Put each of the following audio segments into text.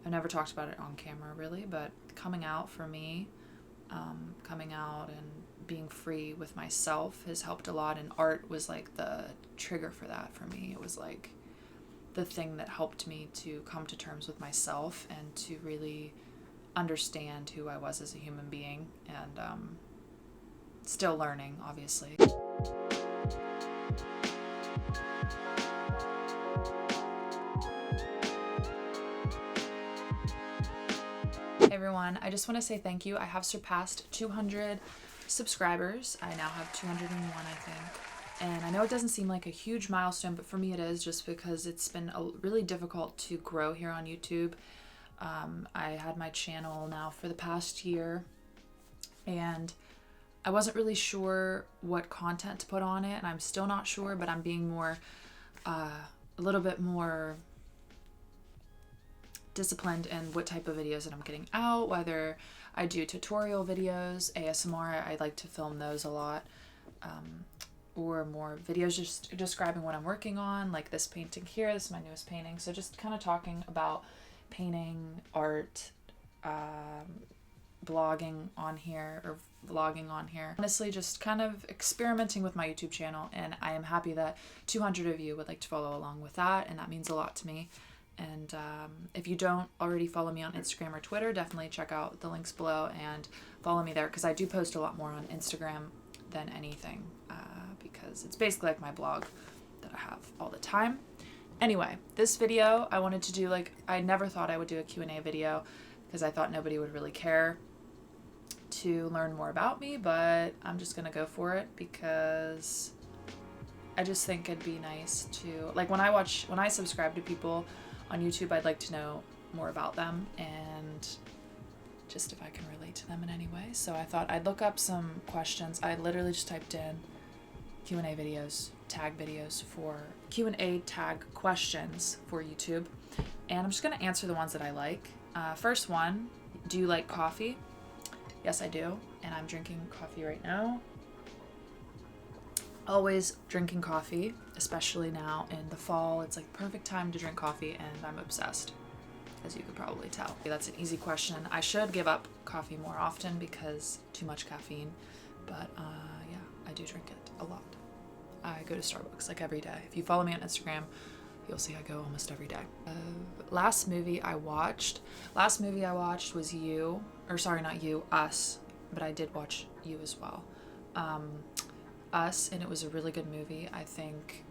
I've never talked about it on camera really, but coming out for me, coming out and being free with myself has helped a lot, and art was like the trigger for that for me. It was like the thing that helped me to come to terms with myself and to really understand who I was as a human being, and still learning, obviously. Hey everyone, I just want to say thank you. I have surpassed 200 subscribers. I now have 201, I think. And I know it doesn't seem like a huge milestone, but for me it is, just because it's been really difficult to grow here on YouTube. I had my channel now for the past year, and I wasn't really sure what content to put on it, and I'm still not sure, but I'm being more, a little bit more disciplined in what type of videos that I'm getting out, whether I do tutorial videos, ASMR, I like to film those a lot, or more videos just describing what I'm working on, like this painting here. This is my newest painting, so just kind of talking about painting, art, blogging on here, or vlogging on here. Honestly, just kind of experimenting with my YouTube channel, and I am happy that 200 of you would like to follow along with that, and that means a lot to me. And if you don't already follow me on Instagram or Twitter, definitely check out the links below and follow me there, because I do post a lot more on Instagram than anything, because it's basically like my blog that I have all the time. Anyway, this video I wanted to do, like, I never thought I would do a Q&A video because I thought nobody would really care to learn more about me, but I'm just gonna go for it because I just think it'd be nice to, like, when I subscribe to people on YouTube, I'd like to know more about them and just if I can relate to them in any way. So I thought I'd look up some questions. I literally just typed in Q&A videos, tag videos for Q&A tag questions for YouTube, and I'm just gonna answer the ones that I like. First one, do you like coffee? Yes, I do, and I'm drinking coffee right now. Always drinking coffee, especially now in the fall. It's like the perfect time to drink coffee, and I'm obsessed, as you could probably tell. That's an easy question. I should give up coffee more often because too much caffeine, but yeah, I do drink it a lot. I go to Starbucks like every day. If you follow me on Instagram, you'll see I go almost every day. Last movie I watched was You, or sorry, not You, Us, but I did watch You as well. Us, and it was a really good movie. I think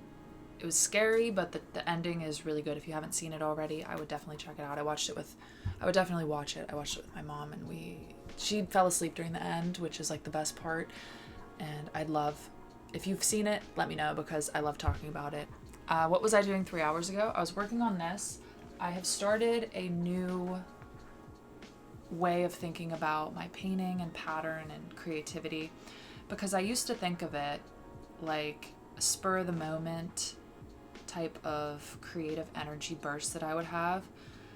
it was scary, but the ending is really good. If you haven't seen it already, I would definitely check it out. I would definitely watch it. I watched it with my mom, and she fell asleep during the end, which is like the best part. And if you've seen it, let me know, because I love talking about it. What was I doing 3 hours ago? I was working on this. I have started a new way of thinking about my painting and pattern and creativity, because I used to think of it like a spur of the moment type of creative energy burst that I would have.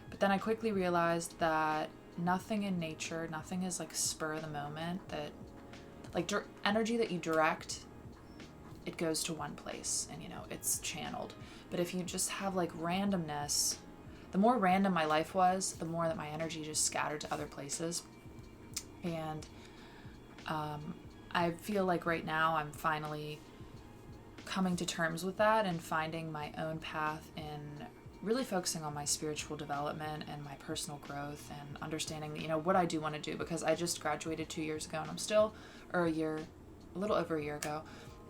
But then I quickly realized that nothing in nature, nothing is like spur of the moment, that like energy that you direct, it goes to one place and, it's channeled. But if you just have like randomness, the more random my life was, the more that my energy just scattered to other places. And I feel like right now I'm finally coming to terms with that and finding my own path in really focusing on my spiritual development and my personal growth and understanding, what I do want to do, because I just graduated 2 years ago, and I'm still, or a little over a year ago,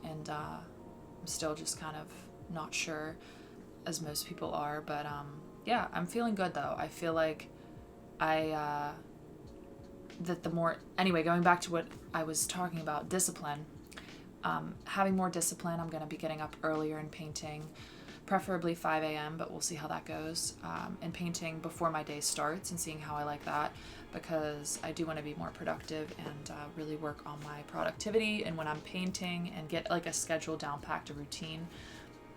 and I'm still just kind of not sure, as most people are, but yeah, I'm feeling good though. I feel like anyway, going back to what I was talking about, discipline, having more discipline. I'm going to be getting up earlier and painting, preferably 5 a.m., but we'll see how that goes, and painting before my day starts and seeing how I like that, because I do want to be more productive and really work on my productivity and when I'm painting, and get like a schedule down packed, a routine,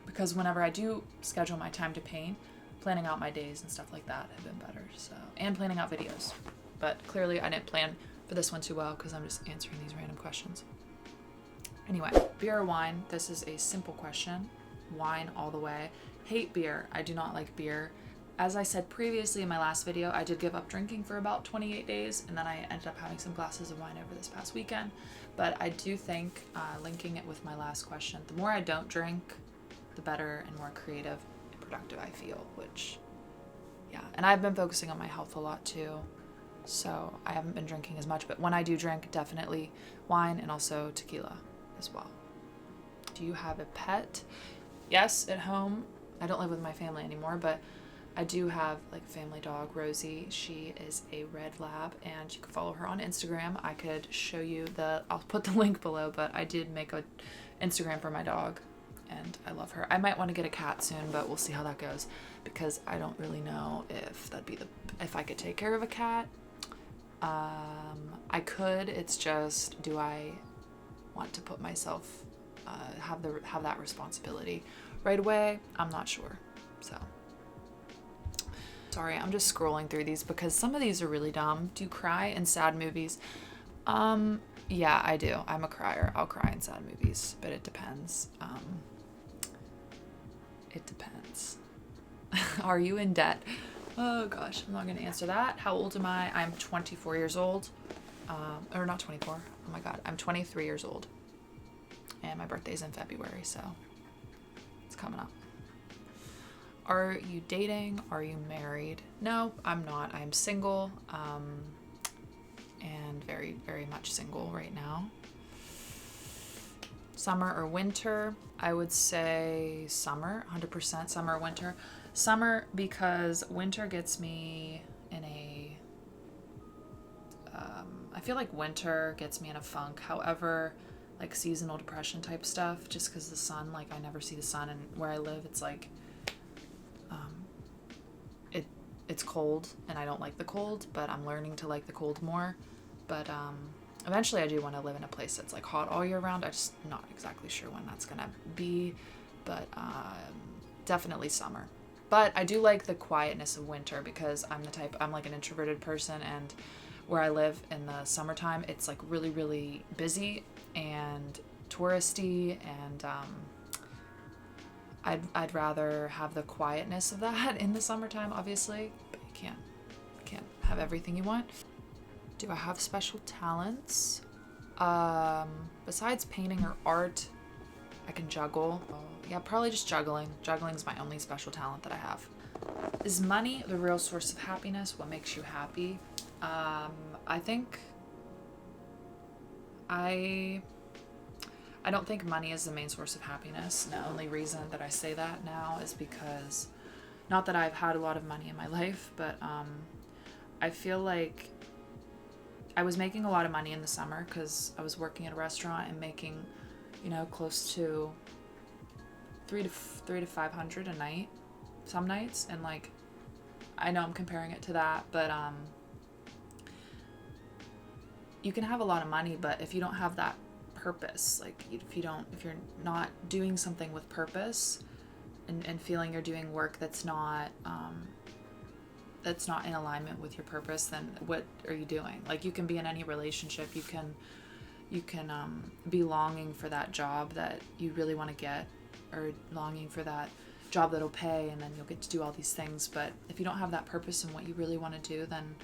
because whenever I do schedule my time to paint, planning out my days and stuff like that have been better. So, and planning out videos, but clearly I didn't plan for this one too well because I'm just answering these random questions. Anyway, beer or wine? This is a simple question. Wine all the way. Hate beer. I do not like beer. As I said previously in my last video, I did give up drinking for about 28 days, and then I ended up having some glasses of wine over this past weekend. But I do think, linking it with my last question, the more I don't drink, the better and more creative and productive I feel, which, yeah. And I've been focusing on my health a lot too, so I haven't been drinking as much. But when I do drink, definitely wine and also tequila as well. Do you have a pet? Yes, at home. I don't live with my family anymore, but I do have like a family dog, Rosie. She is a red lab, and you can follow her on Instagram. I could show you I'll put the link below, but I did make a Instagram for my dog, and I love her. I might want to get a cat soon, but we'll see how that goes, because I don't really know if if I could take care of a cat. I could. It's just, do I want to put myself have that responsibility right away? I'm not sure. So sorry, I'm just scrolling through these because some of these are really dumb. Do you cry in sad movies? Yeah, I do. I'm a crier. I'll cry in sad movies, but it depends. It depends. Are you in debt? Oh gosh, I'm not going to answer that. How old am I? I'm 24 years old. Or not 24. Oh my God. I'm 23 years old. And my birthday's in February, so it's coming up. Are you dating? Are you married? No, I'm not. I'm single, and very, very much single right now. Summer or winter? I would say summer, 100% summer or winter. Summer, because winter gets me in I feel like winter gets me in a funk. However, like seasonal depression type stuff, just because the sun, like I never see the sun, and where I live, it's like, it's cold, and I don't like the cold, but I'm learning to like the cold more. But eventually I do want to live in a place that's like hot all year round. I'm just not exactly sure when that's gonna be, but definitely summer. But I do like the quietness of winter, because I'm like an introverted person, and where I live in the summertime, it's like really, really busy and touristy, and I'd rather have the quietness of that in the summertime, obviously, but you can't have everything you want. Do I have special talents? Besides painting or art, I can juggle. Yeah, probably just juggling. Juggling's my only special talent that I have. Is money the real source of happiness? What makes you happy? I think I don't think money is the main source of happiness. The only reason that I say that now is because, not that I've had a lot of money in my life, but I feel like I was making a lot of money in the summer because I was working at a restaurant and making, close to $300 to $500 a night, some nights. And like, I know I'm comparing it to that, but you can have a lot of money, but if you don't have that purpose, like if you're not doing something with purpose, and feeling you're doing work that's not in alignment with your purpose, then what are you doing? Like, you can be in any relationship, you can be longing for that job that you really want to get, or longing for that job that'll pay, and then you'll get to do all these things. But if you don't have that purpose in what you really want to do, then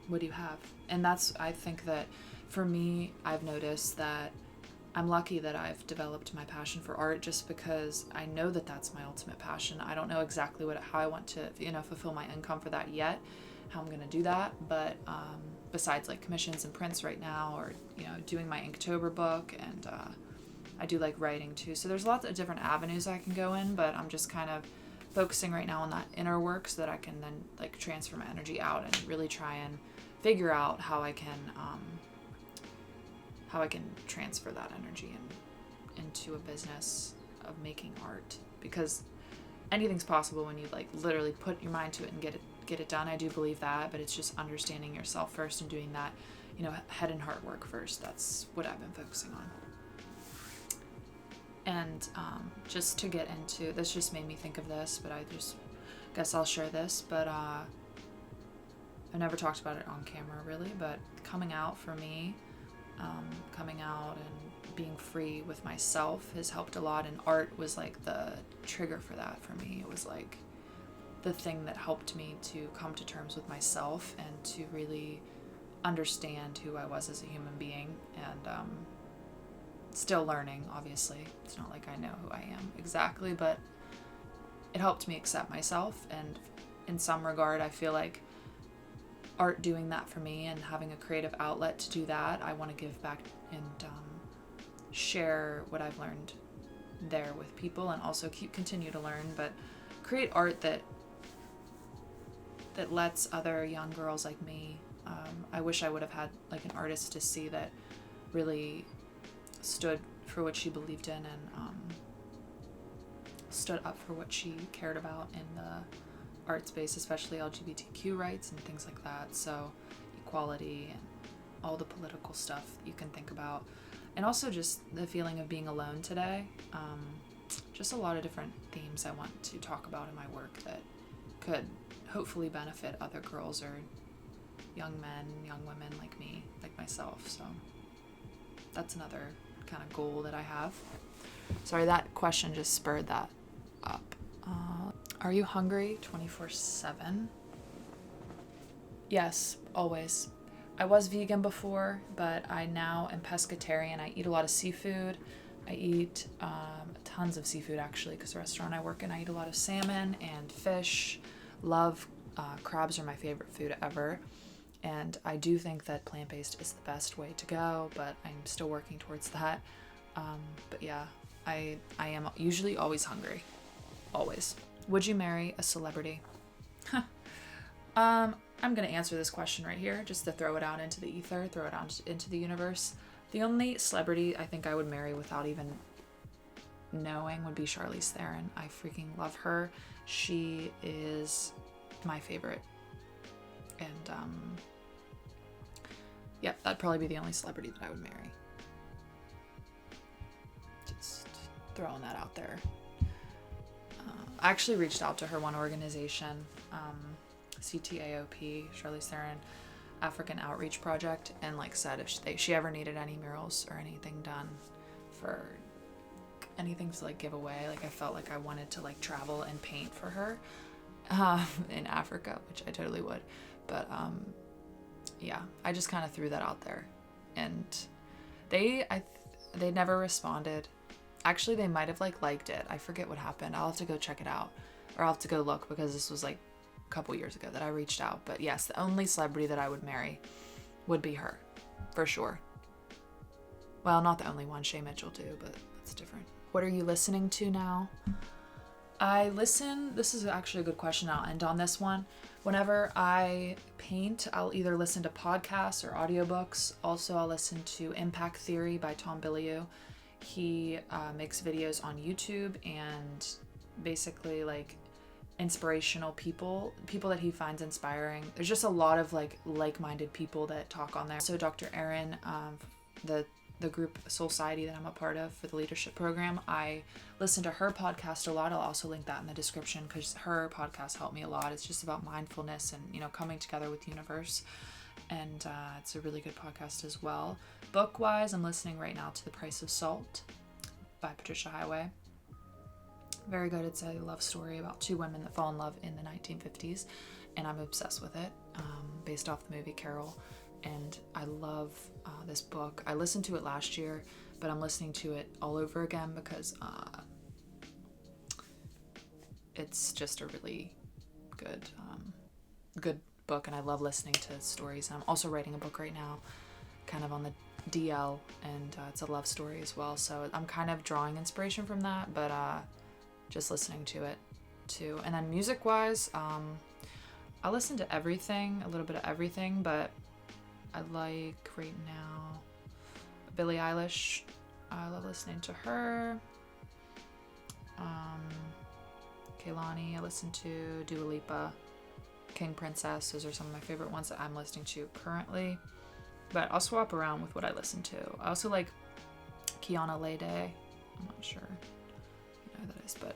what do you have? And I think that for me, I've noticed that I'm lucky that I've developed my passion for art, just because I know that that's my ultimate passion. I don't know exactly how I want to, fulfill my income for that yet, how I'm going to do that. But besides like commissions and prints right now, or, doing my Inktober book, and I do like writing too. So there's lots of different avenues I can go in, but I'm just kind of focusing right now on that inner work, so that I can then like transfer my energy out and really try and figure out how I can transfer that energy into a business of making art, because anything's possible when you like literally put your mind to it and get it done. I do believe that, but it's just understanding yourself first and doing that, head and heart work first. That's what I've been focusing on. And just to get into this, just made me think of this, but I just guess I'll share this. But I've never talked about it on camera really, but coming out for me, coming out and being free with myself has helped a lot, and art was like the trigger for that for me. It was like, the thing that helped me to come to terms with myself and to really understand who I was as a human being. And still learning, obviously. It's not like I know who I am exactly, but it helped me accept myself. And in some regard, I feel like art doing that for me and having a creative outlet to do that, I want to give back and share what I've learned there with people, and also continue to learn, but create art that lets other young girls like me. I wish I would have had like an artist to see that really stood for what she believed in, and stood up for what she cared about in the art space, especially LGBTQ rights and things like that. So equality and all the political stuff you can think about. And also just the feeling of being alone today. Just a lot of different themes I want to talk about in my work that could hopefully benefit other girls or young men, young women like me, like myself. So that's another kind of goal that I have. Sorry, that question just spurred that up. Are you hungry 24/7? Yes, always. I was vegan before, but I now am pescatarian. I eat a lot of seafood. I eat tons of seafood, actually, because the restaurant I work in, I eat a lot of salmon and fish. Love crabs are my favorite food ever. And I do think that plant-based is the best way to go, but I'm still working towards that. But yeah, I am usually always hungry. Always. Would you marry a celebrity? I'm going to answer this question right here, just to throw it out into the ether, throw it out into the universe. The only celebrity I think I would marry without even knowing would be Charlize Theron. I freaking love her. She is my favorite. And, yeah, that'd probably be the only celebrity that I would marry. Just throwing that out there. I actually reached out to her one organization, CTAOP, Charlize Theron African Outreach Project, and like said if she ever needed any murals or anything done for anything to like give away, like I felt like I wanted to like travel and paint for her in Africa, which I totally would. But yeah, I just kind of threw that out there, and they never responded. Actually, they might have like liked it. I forget what happened. I'll have to go check it out, or I'll have to go look, because this was like a couple years ago that I reached out. But yes, the only celebrity that I would marry would be her, for sure. Well, not the only one. Shay Mitchell too, but that's different. What are you listening to now? This is actually a good question. I'll end on this one. Whenever I paint, I'll either listen to podcasts or audiobooks. Also, I'll listen to Impact Theory by Tom Bilyeu. He makes videos on YouTube, and basically like inspirational people that he finds inspiring. There's just a lot of like-minded people that talk on there. So Dr. Erin, the group Soulciete that I'm a part of for the leadership program, I listen to her podcast a lot. I'll also link that in the description, because her podcast helped me a lot. It's just about mindfulness and, you know, coming together with the universe. And it's a really good podcast as well. Book-wise, I'm listening right now to The Price of Salt by Patricia Highway. Very good. It's a love story about two women that fall in love in the 1950s, and I'm obsessed with it, based off the movie Carol. And I love this book. I listened to it last year, but I'm listening to it all over again because it's just a really good book, and I love listening to stories. And I'm also writing a book right now, kind of on the DL, and it's a love story as well. So I'm kind of drawing inspiration from that, but just listening to it too. And then music-wise, I listen to everything, a little bit of everything, but I like right now Billie Eilish. I love listening to her. Kehlani, I listen to Dua Lipa, King Princess. Those are some of my favorite ones that I'm listening to currently. But I'll swap around with what I listen to. I also like Kiana Lede. I'm not sure you know who that is, but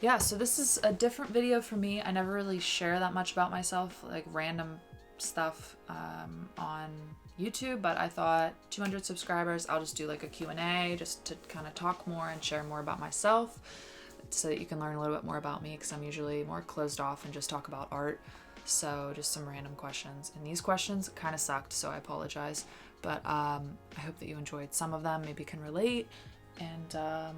yeah, so this is a different video for me. I never really share that much about myself, like random stuff on YouTube, but I thought 200 subscribers, I'll just do like a Q&A just to kind of talk more and share more about myself. so that you can learn a little bit more about me, because I'm usually more closed off and just talk about art. So just some random questions, and these questions kind of sucked, so I apologize, but I hope that you enjoyed some of them, maybe can relate, and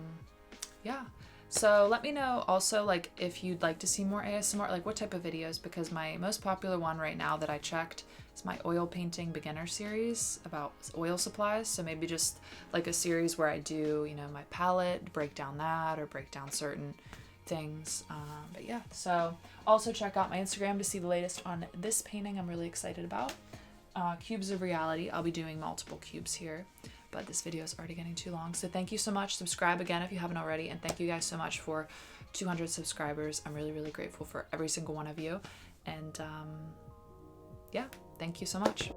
yeah. So let me know also, like, if you'd like to see more ASMR, like what type of videos, because my most popular one right now that I checked is my oil painting beginner series about oil supplies. So maybe just like a series where I do, you know, my palette, break down that, or break down certain things. But yeah, so also check out my Instagram to see the latest on this painting I'm really excited about. Cubes of Reality. I'll be doing multiple cubes here, but this video is already getting too long. So thank you so much. Subscribe again if you haven't already, and thank you guys so much for 200 subscribers. I'm really, really grateful for every single one of you, and yeah, thank you so much.